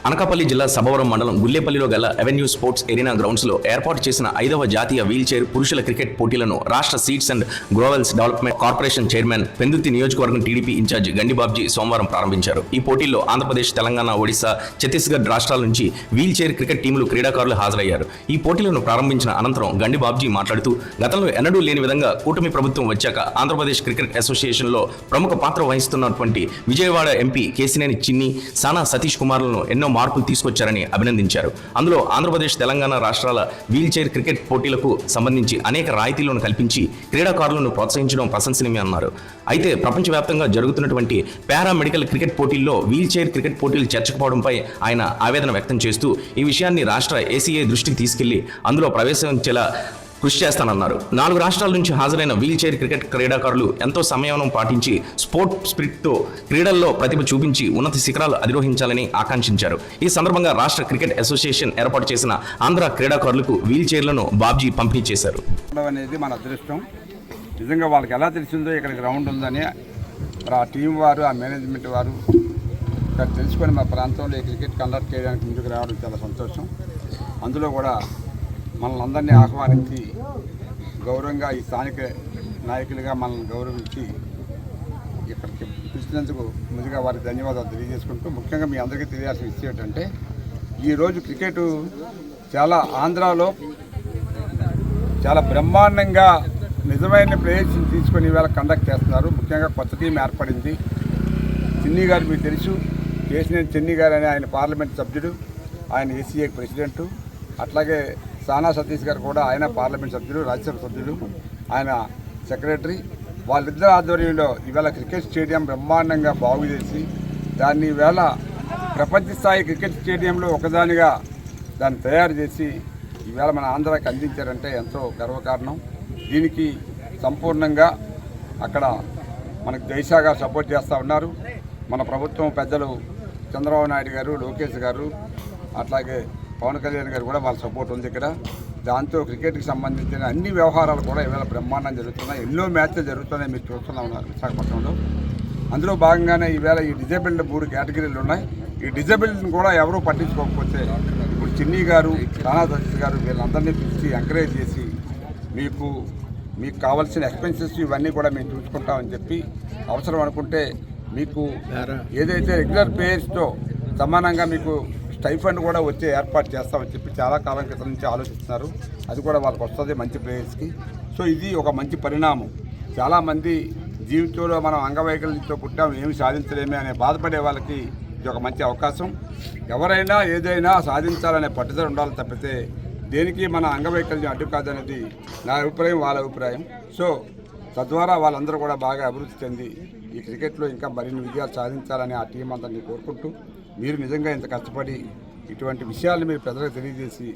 అనకాపల్లి జిల్లా సభవరం మండలం గుల్లేపల్లిలో గల అవెన్యూ స్పోర్ట్స్ ఎరీనా గ్రౌండ్స్ లో ఏర్పాటు చేసిన 5వ జాతీయ వీల్ చైర్ పురుషుల క్రికెట్ పోటీలను రాష్ట్ర సీడ్స్ అండ్ గ్రోవెల్స్ డెవలప్మెంట్ కార్పొరేషన్ చైర్మన్ పెందుర్తి నియోజకవర్గం టీడీపీ ఇన్ఛార్జ్ గండిబాబ్జీ సోమవారం ప్రారంభించారు. ఈ పోటీల్లో ఆంధ్రప్రదేశ్, తెలంగాణ, ఒడిశా, ఛత్తీస్గఢ్ రాష్ట్రాల నుంచి వీల్ చైర్ క్రికెట్ టీములు క్రీడాకారులు హాజరయ్యారు. ఈ పోటీలను ప్రారంభించిన అనంతరం గండిబాబ్జీ మాట్లాడుతూ గతంలో ఎన్నడూ లేని విధంగా కూటమి ప్రభుత్వం వచ్చాక ఆంధ్రప్రదేశ్ క్రికెట్ అసోసియేషన్ లో ప్రముఖ పాత్ర వహిస్తున్నటువంటి విజయవాడ ఎంపీ కేసినేని చిన్ని, సానా సతీష్ కుమార్లను ఎన్నో మార్పులు తీసుకొచ్చారని అభినందించారు. అందులో ఆంధ్రప్రదేశ్, తెలంగాణ రాష్ట్రాల వీల్ చైర్ క్రికెట్ పోటీలకు సంబంధించి అనేక రాయితీలను కల్పించి క్రీడాకారులను ప్రోత్సహించడం ప్రశంసనీయమన్నారు. అయితే ప్రపంచవ్యాప్తంగా జరుగుతున్నటువంటి పారామెడికల్ క్రికెట్ పోటీల్లో వీల్ చైర్ క్రికెట్ పోటీలు చేర్చకపోవడంపై ఆయన ఆవేదన వ్యక్తం చేస్తూ ఈ విషయాన్ని రాష్ట్ర ఏసీఏ దృష్టికి తీసుకెళ్లి అందులో ప్రవేశించేలా కృషి చేస్తానన్నారు. 4 రాష్ట్రాల నుంచి హాజరైన వీల్ చైర్ క్రికెట్ క్రీడాకారులు ఎంతో సంయమనం పాటించి స్పోర్ట్ స్పిరిట్తో క్రీడల్లో ప్రతిభ చూపించి ఉన్నత శిఖరాలు అధిరోహించాలని ఆకాంక్షించారు. ఈ సందర్భంగా రాష్ట్ర క్రికెట్ అసోసియేషన్ ఏర్పాటు చేసిన ఆంధ్ర క్రీడాకారులకు వీల్ చైర్లను బాబ్జీ పంపిణీ చేశారు. అనేది మన అదృష్టం. నిజంగా వాళ్ళకి ఎలా తెలిసిందో ఇక్కడ గ్రౌండ్ ఉందని ఆ టీం వారు, ఆ మేనేజ్మెంట్ వారు ఇక్కడ తెలుసుకొని మా ప్రాంతంలో ఈ క్రికెట్ కండక్ట్ చేయడానికి ముందుకు రావడం చాలా సంతోషం. అందులో కూడా మనల్ని అందరినీ ఆహ్వానించి గౌరవంగా ఈ స్థానిక నాయకులుగా మనల్ని గౌరవించి ఇక్కడికి పిలిచినందుకు ముందుగా వారికి ధన్యవాదాలు తెలియజేసుకుంటూ, ముఖ్యంగా మీ అందరికీ తెలియాల్సిన విషయం ఏంటంటే ఈరోజు క్రికెట్ చాలా ఆంధ్రాలో చాలా బ్రహ్మాండంగా నిజమైన ప్లేయర్స్ని తీసుకొని ఇవాళ కండక్ట్ చేస్తున్నారు. ముఖ్యంగా కొత్త టీం ఏర్పడింది. చిన్ని గారు మీకు తెలుసు, కేసినేని చిన్ని గారు అని ఆయన పార్లమెంట్ సభ్యుడు, ఆయన ఏసీఏ ప్రెసిడెంటు. అట్లాగే సానా సతీష్ గారు కూడా ఆయన పార్లమెంట్ సభ్యుడు, రాజ్యసభ సభ్యుడు, ఆయన సెక్రటరీ. వాళ్ళిద్దరు ఆధ్వర్యంలో ఇవాళ క్రికెట్ స్టేడియం బ్రహ్మాండంగా బాగు చేసి దాన్ని ఈవేళ ప్రపంచ స్థాయి క్రికెట్ స్టేడియంలో ఒకదానిగా దాన్ని తయారు చేసి ఈవేళ మన ఆంధ్రాకి అందించారంటే ఎంతో గర్వకారణం. దీనికి సంపూర్ణంగా అక్కడ మనకు జైషా గారు సపోర్ట్ చేస్తూ ఉన్నారు. మన ప్రభుత్వం పెద్దలు చంద్రబాబు నాయుడు గారు, లోకేష్ గారు, అట్లాగే పవన్ కళ్యాణ్ గారు కూడా వాళ్ళ సపోర్ట్ ఉంది ఇక్కడ. దాంతో క్రికెట్కి సంబంధించిన అన్ని వ్యవహారాలు కూడా ఇవాళ బ్రహ్మాండం జరుగుతున్నాయి. ఎన్నో మ్యాచ్లు జరుగుతున్నాయి, మీరు చూస్తూనే ఉన్నారు విశాఖపట్నంలో. అందులో భాగంగానే ఈవేళ ఈ డిజేబుల్డ్ 3 కేటగిరీలు ఉన్నాయి. ఈ డిజేబుల్డ్ని కూడా ఎవరూ పట్టించుకోకపోతే ఇప్పుడు చిన్ని గారు, రానా సతీష్ గారు వీళ్ళందరినీ పిలిచి ఎంకరేజ్ చేసి మీకు కావాల్సిన ఎక్స్పెన్సెస్ ఇవన్నీ కూడా మేము చూసుకుంటామని చెప్పి, అవసరం అనుకుంటే మీకు ఏదైతే రెగ్యులర్ ప్లేయర్స్తో సమానంగా మీకు స్టైఫండ్ కూడా వచ్చే ఏర్పాటు చేస్తామని చెప్పి చాలా కాలం క్రితం నుంచి ఆలోచిస్తున్నారు. అది కూడా వాళ్ళకి వస్తుంది మంచి ప్లేయర్స్కి. సో ఇది ఒక మంచి పరిణామం. చాలామంది జీవితంలో మనం అంగవైకల్యంతో పుట్టాం, ఏమి సాధించలేమే అనే బాధపడే వాళ్ళకి ఇది ఒక మంచి అవకాశం. ఎవరైనా ఏదైనా సాధించాలనే పట్టుదల ఉండాలి తప్పితే దేనికి మన అంగవైకల్యం అడ్డు కాదనేది నా అభిప్రాయం, వాళ్ళ అభిప్రాయం. సో తద్వారా వాళ్ళందరూ కూడా బాగా అభివృద్ధి చెంది ఈ క్రికెట్లో ఇంకా మరిన్ని విజయాలు సాధించాలని ఆ టీం అందరినీ కోరుకుంటూ, మీరు నిజంగా ఇంత కష్టపడి ఇటువంటి విషయాలను మీరు ప్రజలకు తెలియజేసి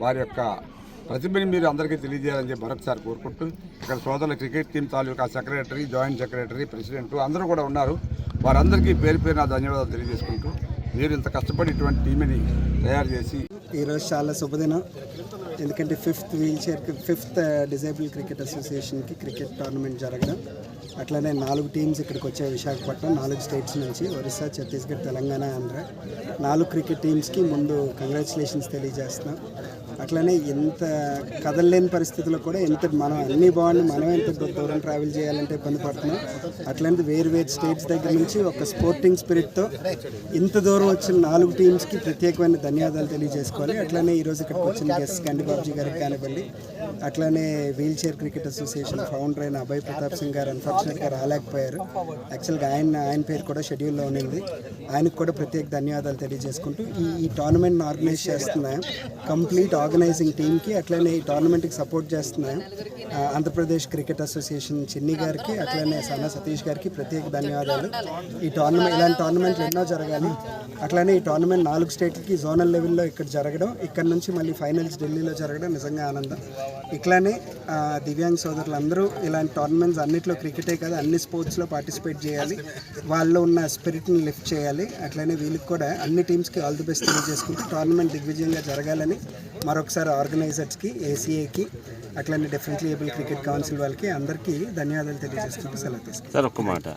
వారి యొక్క ప్రతిభని మీరు అందరికీ తెలియజేయాలని చెప్పి మరొకసారి కోరుకుంటూ, ఇక్కడ సోదరుల క్రికెట్ టీం తాలూకా సెక్రటరీ, జాయింట్ సెక్రటరీ, ప్రెసిడెంట్ అందరూ కూడా ఉన్నారు. వారందరికీ పేరు పేరు నా ధన్యవాదాలు తెలియజేసుకుంటూ, మీరు ఇంత కష్టపడి ఇటువంటి టీంని తయారు చేసి ఈరోజు చాలా శుభదినం. ఎందుకంటే 5th డిజేబుల్ క్రికెట్ అసోసియేషన్కి క్రికెట్ టోర్నమెంట్ జరగడం, అట్లనే 4 టీమ్స్ ఇక్కడికి వచ్చాయి. విశాఖపట్నం 4 స్టేట్స్ నుంచి, ఒరిస్సా, ఛత్తీస్గఢ్, తెలంగాణ, ఆంధ్ర 4 క్రికెట్ టీమ్స్కి ముందు కంగ్రాచులేషన్స్ తెలియజేస్తున్నాం. అట్లనే ఎంత కదలలేని పరిస్థితుల్లో కూడా మనం అన్ని బాగుండి మనం ఎంత దూరం ట్రావెల్ చేయాలంటే ఇబ్బంది పడుతున్నాం. అట్లాంటి వేరు స్టేట్స్ దగ్గర నుంచి ఒక స్పోర్టింగ్ స్పిరిట్తో ఇంత దూరం వచ్చిన 4 టీమ్స్కి ప్రత్యేకమైన ధన్యవాదాలు తెలియజేసుకోవాలి. అట్లనే ఈరోజు ఇక్కడికి వచ్చిన గెస్ట్ గండిబాబ్జీ గారికి కానివ్వండి, అట్లనే wheel chair cricket association founder అయిన అభయ్ ప్రతాప్ సింగ్ గారు అన్ఫార్చునేట్గా రాలేకపోయారు. యాక్చువల్గా ఆయన పేరు కూడా షెడ్యూల్లో ఉన్నింది. ఆయనకు కూడా ప్రత్యేక ధన్యవాదాలు తెలియజేసుకుంటూ, ఈ టోర్నమెంట్ని ఆర్గనైజ్ చేస్తున్నాం కంప్లీట్ ఆర్గనైజింగ్ టీమ్కి, అట్లనే ఈ టోర్నమెంట్కి సపోర్ట్ చేస్తున్నాం ఆంధ్రప్రదేశ్ క్రికెట్ అసోసియేషన్ చిన్ని గారికి, అట్లనే సానా సతీష్ గారికి ప్రత్యేక ధన్యవాదాలు. ఈ టోర్నమెంట్ ఇలాంటి టోర్నమెంట్లు ఎన్నో జరగాలి. అట్లనే ఈ టోర్నమెంట్ 4 స్టేట్లకి జోనల్ లెవెల్లో ఇక్కడ జరగడం, ఇక్కడ నుంచి మళ్ళీ ఫైనల్స్ ఢిల్లీలో జరగడం నిజంగా ఆనందం. ఇట్లానే దివ్యాంగ్ సోదరులందరూ ఇలాంటి టోర్నమెంట్స్ అన్నింటిలో క్రికెటే కాదు అన్ని స్పోర్ట్స్లో పార్టిసిపేట్ చేయాలి, వాళ్ళు ఉన్న స్పిరిట్ని లిఫ్ట్ చేయాలి. అట్లనే వీళ్ళకి కూడా అన్ని టీమ్స్కి ఆల్ ది బెస్ట్ తెలియజేసుకుంటూ టోర్నమెంట్ దిగ్విజయంగా జరగాలని మరొకసారి ఆర్గనైజర్స్కి, ఏసీఏకి, అట్లనే డిఫరెంట్లీ ఏబుల్ క్రికెట్ కౌన్సిల్ వాళ్ళకి అందరికీ ధన్యవాదాలు తెలియజేసుకుంటూ సెలవు తీసుకుంటాం. సార్ ఒక్క మాట,